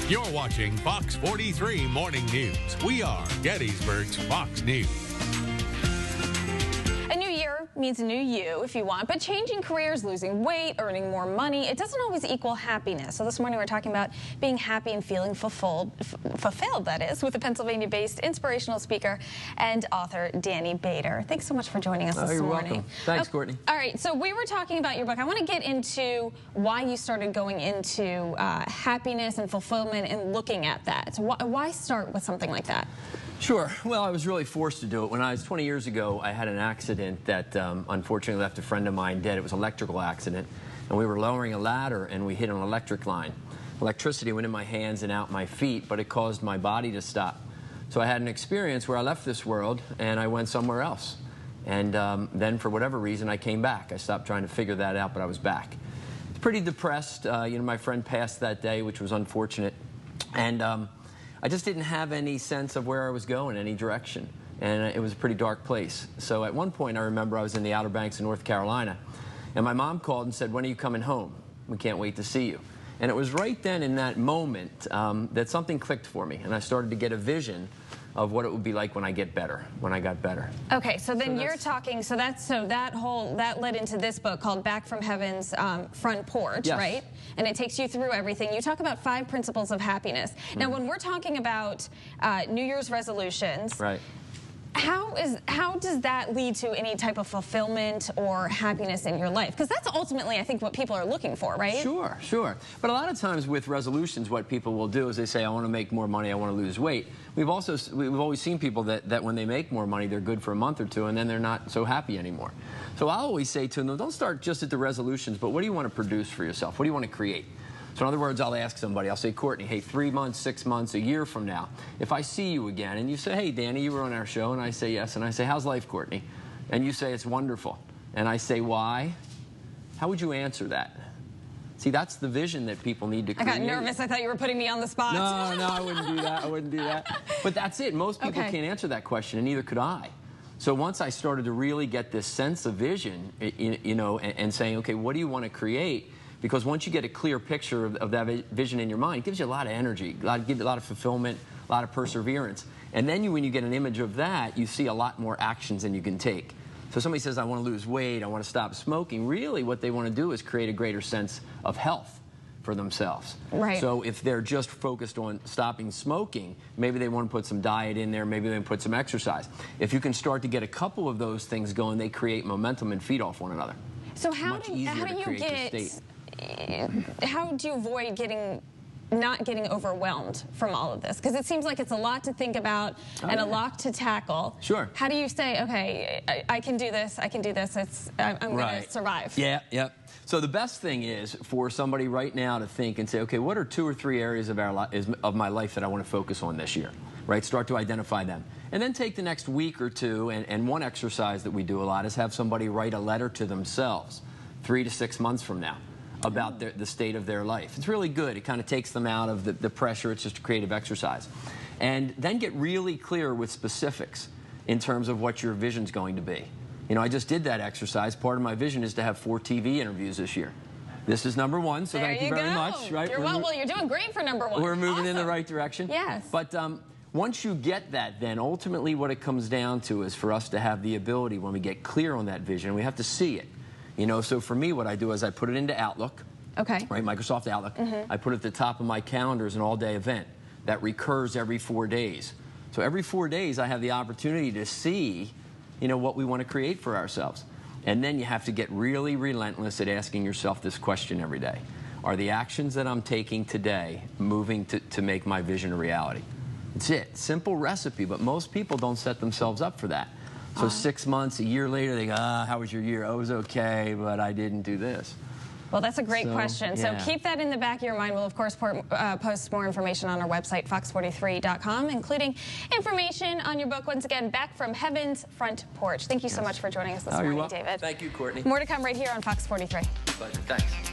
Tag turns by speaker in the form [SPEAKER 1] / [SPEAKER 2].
[SPEAKER 1] You're watching Fox 43 Morning News. We are Gettysburg's Fox News.
[SPEAKER 2] A new year means a new you, if you want, but changing careers, losing weight, earning more money, it doesn't always equal happiness. So this morning we're talking about being happy and feeling fulfilled, that is, with the Pennsylvania-based inspirational speaker and author Danny Bader. Thanks so much for joining us this
[SPEAKER 3] you're
[SPEAKER 2] morning.
[SPEAKER 3] Welcome. Thanks, Courtney.
[SPEAKER 2] All right, so we were talking about your book. I want to get into why you started going into happiness and fulfillment and looking at that. So why start with something like that?
[SPEAKER 3] Sure. Well, I was really forced to do it. When I was 20 years ago, I had an accident that unfortunately left a friend of mine dead. It was an electrical accident, and we were lowering a ladder, and we hit an electric line. Electricity went in my hands and out my feet, but it caused my body to stop. So I had an experience where I left this world, and I went somewhere else. And then, for whatever reason, I came back. I stopped trying to figure that out, but I was back. Pretty depressed. My friend passed that day, which was unfortunate. And I just didn't have any sense of where I was going, any direction. And it was a pretty dark place. So at one point, I remember I was in the Outer Banks of North Carolina, and my mom called and said, "When are you coming home? We can't wait to see you." And it was right then in that moment that something clicked for me, and I started to get a vision of what it would be like when I get better, when I got better.
[SPEAKER 2] Okay, so then you're talking, that led into this book called Back from Heaven's Front Porch,
[SPEAKER 3] yes.
[SPEAKER 2] Right? And it takes you through everything. You talk about 5 principles of happiness. Now, when we're talking about New Year's resolutions,
[SPEAKER 3] right.
[SPEAKER 2] How does that lead to any type of fulfillment or happiness in your life? Because that's ultimately, I think, what people are looking for, right?
[SPEAKER 3] Sure, sure. But a lot of times with resolutions, what people will do is they say, "I want to make more money, I want to lose weight." We've always seen people that when they make more money, they're good for a month or two, and then they're not so happy anymore. So I always say to them, don't start just at the resolutions, but what do you want to produce for yourself? What do you want to create? So in other words, I'll ask somebody, I'll say, "Courtney, hey, 3 months, 6 months, a year from now, if I see you again," and you say, "Hey, Danny, you were on our show," and I say, "Yes," and I say, "How's life, Courtney?" And you say, "It's wonderful." And I say, "Why?" How would you answer that? See, that's the vision that people need to create.
[SPEAKER 2] I got nervous. I thought you were putting me on the spot.
[SPEAKER 3] No, I wouldn't do that. I wouldn't do that. But that's it. Most people can't answer that question, and neither could I. So once I started to really get this sense of vision, and saying, okay, what do you want to create? Because once you get a clear picture of that vision in your mind, it gives you a lot of energy, gives you a lot of fulfillment, a lot of perseverance. And then when you get an image of that, you see a lot more actions than you can take. So somebody says, "I want to lose weight, I want to stop smoking." Really what they want to do is create a greater sense of health for themselves.
[SPEAKER 2] Right.
[SPEAKER 3] So if they're just focused on stopping smoking, maybe they want to put some diet in there, maybe they want to put some exercise. If you can start to get a couple of those things going, they create momentum and feed off one another.
[SPEAKER 2] So how do you avoid not getting overwhelmed from all of this? Because it seems like it's a lot to think about and a lot to tackle.
[SPEAKER 3] Sure.
[SPEAKER 2] How do you say, okay, I can do this, I'm going to survive?
[SPEAKER 3] Yeah, yep. So the best thing is for somebody right now to think and say, okay, what are 2 or 3 areas of my life that I want to focus on this year? Right? Start to identify them. And then take the next week or two, and one exercise that we do a lot is have somebody write a letter to themselves 3 to 6 months from now about the state of their life. It's really good. It kind of takes them out of the pressure. It's just a creative exercise. And then get really clear with specifics in terms of what your vision's going to be. I just did that exercise. Part of my vision is to have 4 TV interviews this year. This is number 1, so thank you very much. Right?
[SPEAKER 2] Well, you're doing great for number 1.
[SPEAKER 3] We're moving in the right direction.
[SPEAKER 2] Yes.
[SPEAKER 3] But once you get that, then ultimately what it comes down to is for us to have the ability, when we get clear on that vision, we have to see it. So for me, what I do is I put it into Outlook.
[SPEAKER 2] Okay.
[SPEAKER 3] Right, Microsoft Outlook. I put it at the top of my calendar as an all-day event that recurs every 4 days. So every 4 days, I have the opportunity to see, what we want to create for ourselves. And then you have to get really relentless at asking yourself this question every day. Are the actions that I'm taking today moving to make my vision a reality? It's it. Simple recipe, but most people don't set themselves up for that. So 6 months, a year later, they go, how was your year? Oh, it was okay, but I didn't do this.
[SPEAKER 2] Well, that's a great question.
[SPEAKER 3] Yeah.
[SPEAKER 2] So keep that in the back of your mind. We'll, of course, post more information on our website, fox43.com, including information on your book. Once again, Back from Heaven's Front Porch. Thank you so much for joining us this morning, David.
[SPEAKER 3] Thank you, Courtney.
[SPEAKER 2] More to come right here on Fox 43.
[SPEAKER 3] Pleasure. Thanks.